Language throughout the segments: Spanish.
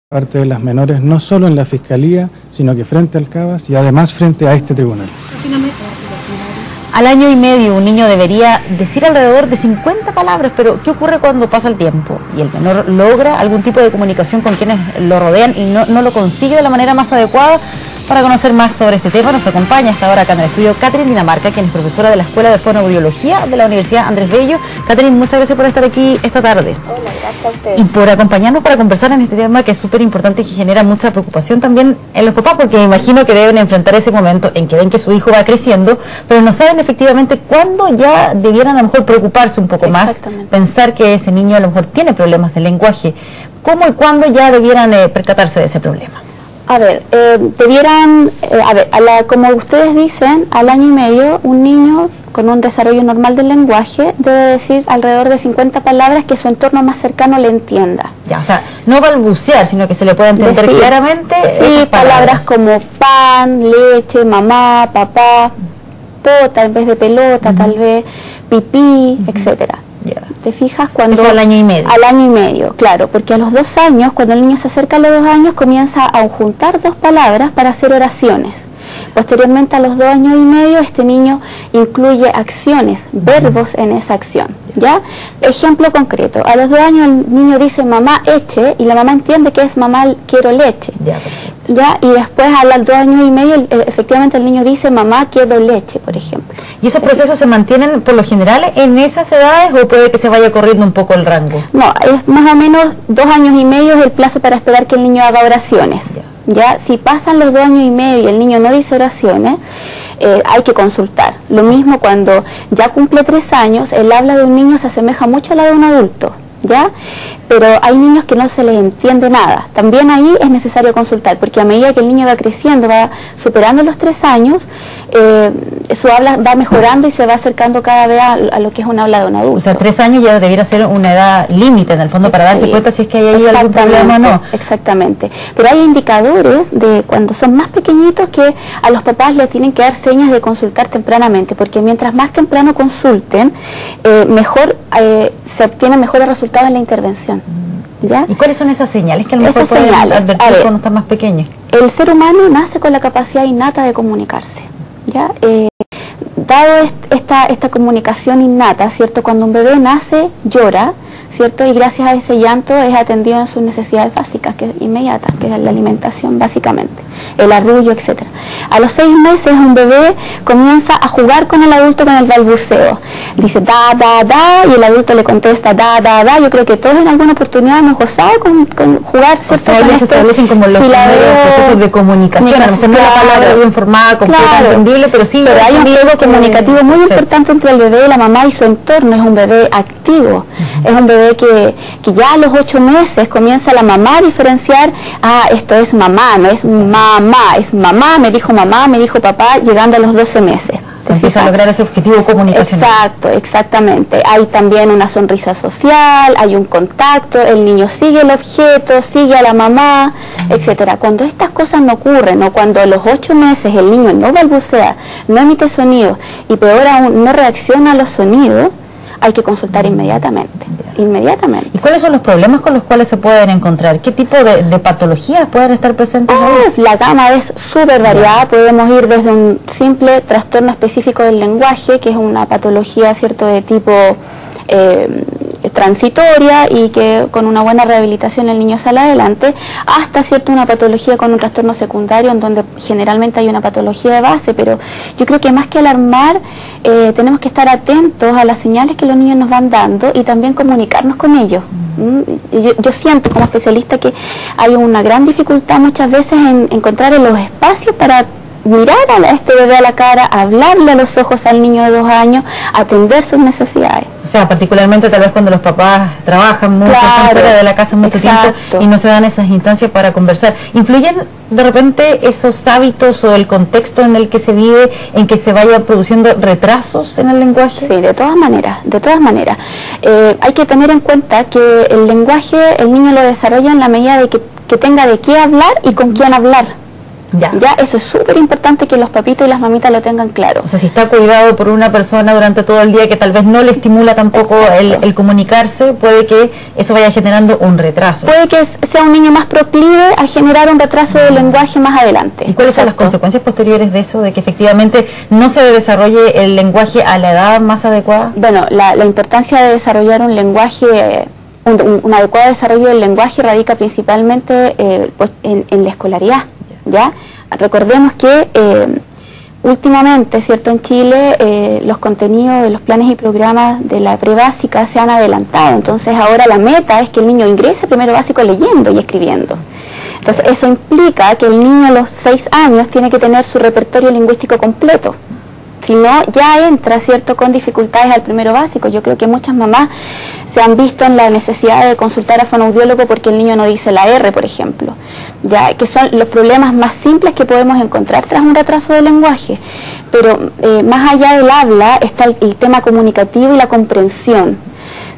parte de las menores, no solo en la Fiscalía, sino que frente al CABAS y además frente a este tribunal. Al año y medio un niño debería decir alrededor de 50 palabras, pero ¿qué ocurre cuando pasa el tiempo y el menor logra algún tipo de comunicación con quienes lo rodean y no lo consigue de la manera más adecuada? Para conocer más sobre este tema nos acompaña hasta ahora acá en el estudio Catherine Dinamarca, quien es profesora de la Escuela de Fonoaudiología de la Universidad Andrés Bello. Catherine, muchas gracias por estar aquí esta tarde. Hola, gracias a ustedes. Y por acompañarnos para conversar en este tema que es súper importante y que genera mucha preocupación también en los papás, porque me imagino que deben enfrentar ese momento en que ven que su hijo va creciendo, pero no saben efectivamente cuándo ya debieran a lo mejor preocuparse un poco más, pensar que ese niño a lo mejor tiene problemas de lenguaje. ¿Cómo y cuándo ya debieran percatarse de ese problema? A ver, como ustedes dicen, al año y medio un niño con un desarrollo normal del lenguaje debe decir alrededor de 50 palabras que su entorno más cercano le entienda. Ya, o sea, no balbucear, sino que se le pueda entender claramente. Sí, palabras como pan, leche, mamá, papá, pota en vez de pelota, tal vez, pipí, etcétera. ¿Te fijas? Cuando eso al año y medio. Al año y medio, claro, porque a los 2 años, cuando el niño se acerca a los 2 años, comienza a juntar 2 palabras para hacer oraciones. Posteriormente, a los 2 años y medio, este niño incluye acciones, verbos en esa acción, ¿ya? Ejemplo concreto, a los 2 años el niño dice mamá eche y la mamá entiende que es mamá quiero leche. Ya, y después a los 2 años y medio efectivamente el niño dice mamá quiero leche, por ejemplo. ¿Y esos procesos se mantienen por lo general en esas edades o puede que se vaya corriendo un poco el rango? No, es más o menos 2 años y medio es el plazo para esperar que el niño haga oraciones. Ya, si pasan los 2 años y medio y el niño no dice oraciones, hay que consultar. Lo mismo cuando ya cumple 3 años, el habla de un niño se asemeja mucho a la de un adulto, ¿ya? Pero hay niños que no se les entiende nada. También ahí es necesario consultar, porque a medida que el niño va creciendo, va superando los 3 años, su habla va mejorando y se va acercando cada vez a lo que es un habla de un adulto. O sea, 3 años ya debiera ser una edad límite en el fondo para darse cuenta si es que hay ahí algún problema o no. Exactamente. Pero hay indicadores de cuando son más pequeñitos que a los papás les tienen que dar señas de consultar tempranamente, porque mientras más temprano consulten, mejor se obtienen mejores resultados en la intervención. ¿Ya? ¿Y cuáles son esas señales que a lo mejor pueden advertir cuando están más pequeños? El ser humano nace con la capacidad innata de comunicarse, ¿ya? Dado esta comunicación innata, ¿cierto? Cuando un bebé nace, llora, ¿cierto? Y gracias a ese llanto es atendido en sus necesidades básicas, inmediatas, que es la alimentación básicamente, el arrullo, etcétera. A los 6 meses un bebé comienza a jugar con el adulto con el balbuceo. Dice da, da, da, y el adulto le contesta da, da, da. Yo creo que todos en alguna oportunidad hemos gozado con jugar, ¿cierto? O sea, ellos se establecen como los primeros procesos de comunicación. A lo mejor no la palabra bien formada, completa, entendible, pero sí. Pero hay un juego comunicativo muy importante entre el bebé y la mamá y su entorno. Es un bebé activo. Es un bebé que ya a los 8 meses comienza la mamá a diferenciar, esto es mamá, no es mamá, es mamá, me dijo papá, llegando a los 12 meses. Se empieza a lograr ese objetivo comunicacional. Exacto, exactamente. Hay también una sonrisa social, hay un contacto, el niño sigue el objeto, sigue a la mamá, etcétera. Cuando estas cosas no ocurren, o cuando a los 8 meses el niño no balbucea, no emite sonidos, y peor aún, no reacciona a los sonidos, hay que consultar inmediatamente. ¿Y cuáles son los problemas con los cuales se pueden encontrar? ¿Qué tipo de patologías pueden estar presentes ahí? La gama es súper variada. Podemos ir desde un simple trastorno específico del lenguaje, que es una patología, ¿cierto?, de tipo transitoria y que con una buena rehabilitación el niño sale adelante, hasta cierto una patología con un trastorno secundario en donde generalmente hay una patología de base. Pero yo creo que más que alarmar, tenemos que estar atentos a las señales que los niños nos van dando y también comunicarnos con ellos. Yo siento como especialista que hay una gran dificultad muchas veces en encontrar los espacios para mirar a este bebé a la cara, hablarle a los ojos al niño de 2 años, atender sus necesidades. O sea, particularmente tal vez cuando los papás trabajan mucho, están fuera de la casa mucho tiempo y no se dan esas instancias para conversar. ¿Influyen de repente esos hábitos o el contexto en el que se vive en que se vayan produciendo retrasos en el lenguaje? Sí, de todas maneras, de todas maneras. Hay que tener en cuenta que el lenguaje el niño lo desarrolla en la medida de que tenga de qué hablar y con quién hablar. Ya, eso es súper importante que los papitos y las mamitas lo tengan claro. O sea, si está cuidado por una persona durante todo el día que tal vez no le estimula tampoco el comunicarse, puede que eso vaya generando un retraso. Puede que sea un niño más proclive a generar un retraso del lenguaje más adelante. ¿Y cuáles son las consecuencias posteriores de eso, de que efectivamente no se desarrolle el lenguaje a la edad más adecuada? Bueno, la importancia de desarrollar un lenguaje, un adecuado desarrollo del lenguaje radica principalmente pues, en la escolaridad, ¿ya? Recordemos que últimamente, ¿cierto?, en Chile los contenidos de los planes y programas de la prebásica se han adelantado, entonces ahora la meta es que el niño ingrese primero básico leyendo y escribiendo. Entonces eso implica que el niño a los 6 años tiene que tener su repertorio lingüístico completo. Si no, ya entra, ¿cierto?, con dificultades al primero básico. Yo creo que muchas mamás se han visto en la necesidad de consultar a fonoaudiólogo porque el niño no dice la R, por ejemplo, ya que son los problemas más simples que podemos encontrar tras un retraso del lenguaje. Pero más allá del habla está el tema comunicativo y la comprensión.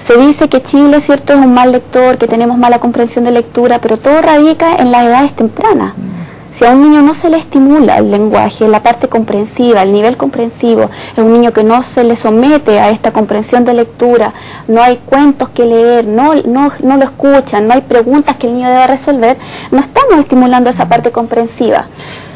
Se dice que Chile, ¿cierto?, es un mal lector, que tenemos mala comprensión de lectura, pero todo radica en las edades tempranas. Si a un niño no se le estimula el lenguaje, la parte comprensiva, el nivel comprensivo, es un niño que no se le somete a esta comprensión de lectura, no hay cuentos que leer, no lo escuchan, no hay preguntas que el niño deba resolver, no estamos estimulando esa parte comprensiva.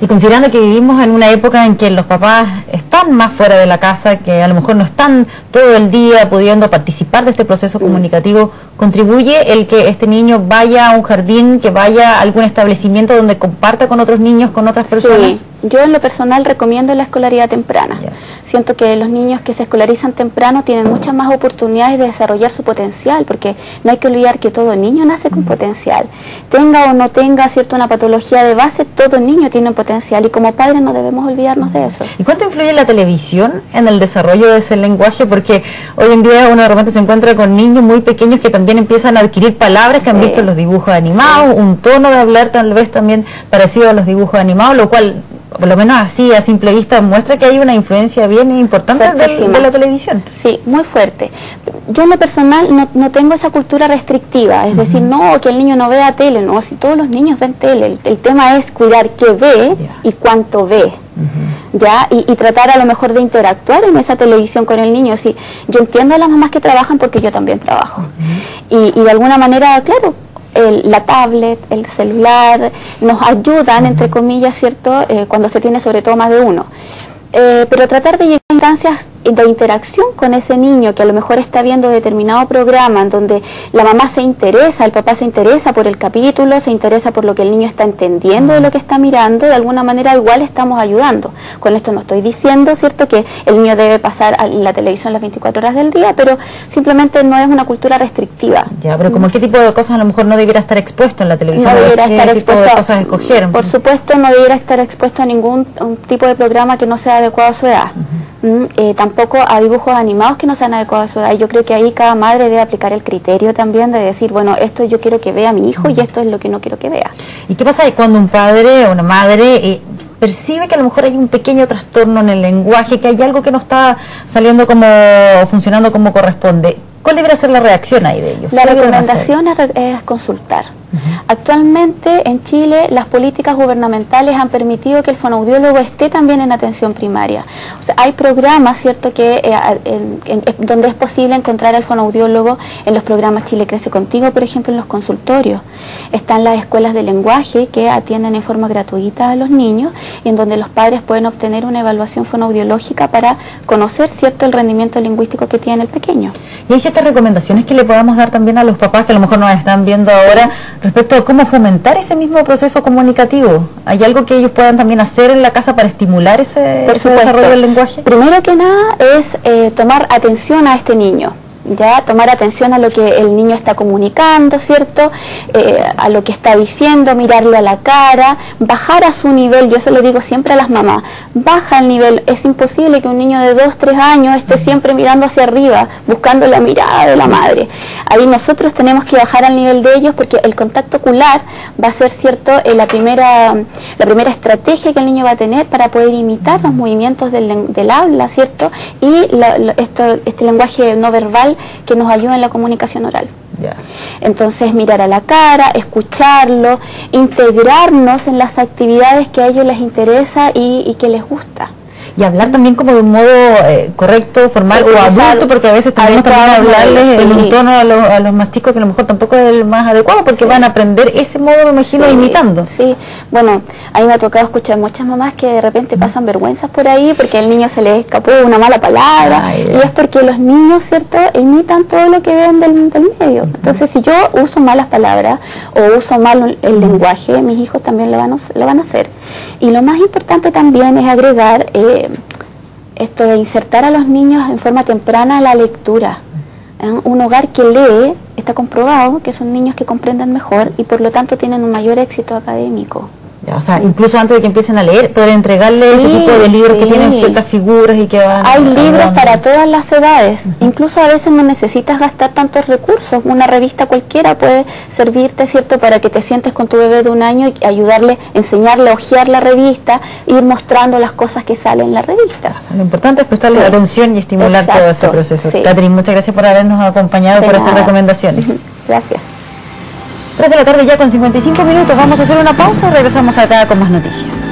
Y considerando que vivimos en una época en que los papás están más fuera de la casa, que a lo mejor no están todo el día pudiendo participar de este proceso comunicativo, ¿contribuye el que este niño vaya a un jardín, que vaya a algún establecimiento donde comparta con otros niños, con otras personas? Sí, yo en lo personal recomiendo la escolaridad temprana. Siento que los niños que se escolarizan temprano tienen muchas más oportunidades de desarrollar su potencial, porque no hay que olvidar que todo niño nace con potencial. Tenga o no tenga, ¿cierto?, una patología de base, todo niño tiene un potencial y como padres no debemos olvidarnos de eso. ¿Y cuánto influye la televisión en el desarrollo de ese lenguaje? Porque hoy en día uno de repente se encuentra con niños muy pequeños que también empiezan a adquirir palabras que han visto en los dibujos animados, un tono de hablar tal vez también parecido a los dibujos animados, lo cual, por lo menos así a simple vista, muestra que hay una influencia bien importante de la televisión. Sí, muy fuerte. Yo en lo personal no tengo esa cultura restrictiva, es decir, no, que el niño no vea tele, no, si todos los niños ven tele, el tema es cuidar qué ve y cuánto ve. ¿Ya? Y tratar a lo mejor de interactuar en esa televisión con el niño. Sí, yo entiendo a las mamás que trabajan porque yo también trabajo. Y de alguna manera, claro, la tablet, el celular, nos ayudan, entre comillas, ¿cierto?, cuando se tiene sobre todo más de uno. Pero tratar de llegar a instancias de interacción con ese niño que a lo mejor está viendo determinado programa en donde la mamá se interesa, el papá se interesa por el capítulo, se interesa por lo que el niño está entendiendo de lo que está mirando, de alguna manera igual estamos ayudando. Con esto no estoy diciendo, ¿cierto?, que el niño debe pasar en la televisión las 24 horas del día, pero simplemente no es una cultura restrictiva. Ya, pero ¿como qué tipo de cosas a lo mejor no debiera estar expuesto en la televisión? No debiera estar expuesto, ¿qué tipo de cosas escoger? Por supuesto, no debiera estar expuesto a ningún tipo de programa que no sea adecuado a su edad. Tampoco a dibujos animados que no sean adecuados a su edad. Yo creo que ahí cada madre debe aplicar el criterio también de decir, bueno, esto yo quiero que vea mi hijo y esto es lo que no quiero que vea. ¿Y qué pasa cuando un padre o una madre percibe que a lo mejor hay un pequeño trastorno en el lenguaje, que hay algo que no está saliendo como, funcionando como corresponde? ¿Cuál debería ser la reacción ahí de ellos? La recomendación es consultar. Actualmente en Chile las políticas gubernamentales han permitido que el fonoaudiólogo esté también en atención primaria. O sea, hay programas, ¿cierto?, que donde es posible encontrar al fonoaudiólogo en los programas Chile Crece Contigo, por ejemplo, en los consultorios. Están las escuelas de lenguaje que atienden en forma gratuita a los niños y en donde los padres pueden obtener una evaluación fonoaudiológica para conocer, ¿cierto?, el rendimiento lingüístico que tiene el pequeño. ¿Y hay ciertas recomendaciones que le podamos dar también a los papás que a lo mejor nos están viendo ahora respecto a cómo fomentar ese mismo proceso comunicativo? ¿Hay algo que ellos puedan también hacer en la casa para estimular ese desarrollo del lenguaje? Primero que nada es tomar atención a este niño. Ya tomar atención a lo que el niño está comunicando, ¿cierto?, a lo que está diciendo, mirarlo a la cara, bajar a su nivel. Yo eso le digo siempre a las mamás, baja el nivel. Es imposible que un niño de 2, 3 años esté siempre mirando hacia arriba, buscando la mirada de la madre. Ahí nosotros tenemos que bajar al nivel de ellos porque el contacto ocular va a ser, ¿cierto?, la primera estrategia que el niño va a tener para poder imitar los movimientos del habla, ¿cierto?, y este lenguaje no verbal que nos ayuda en la comunicación oral. Entonces mirar a la cara, escucharlo, integrarnos en las actividades que a ellos les interesa y que les gusta. y hablar también como de un modo correcto, formal o adulto, porque a veces también hablarles en un tono a los más chicos que a lo mejor tampoco es el más adecuado, porque van a aprender ese modo, me imagino, imitando. Sí, bueno, a mí me ha tocado escuchar muchas mamás que de repente pasan vergüenzas por ahí porque al niño se le escapó una mala palabra, y es porque los niños, ¿cierto?, imitan todo lo que ven del medio. Entonces, si yo uso malas palabras o uso mal el lenguaje, mis hijos también lo van a hacer. Y lo más importante también es agregar esto de insertar a los niños en forma temprana la lectura. Un hogar que lee, está comprobado que son niños que comprenden mejor y por lo tanto tienen un mayor éxito académico. O sea, incluso antes de que empiecen a leer, poder entregarle este tipo de libros que tienen ciertas figuras y que van... Hay libros para todas las edades. Incluso a veces no necesitas gastar tantos recursos. Una revista cualquiera puede servirte, ¿cierto?, para que te sientes con tu bebé de 1 año y ayudarle, enseñarle a hojear la revista, ir mostrando las cosas que salen en la revista. O sea, lo importante es prestarle atención y estimular todo ese proceso. Catherine, muchas gracias por habernos acompañado, por estas recomendaciones. Gracias. 3 de la tarde ya con 55 minutos, vamos a hacer una pausa y regresamos acá con más noticias.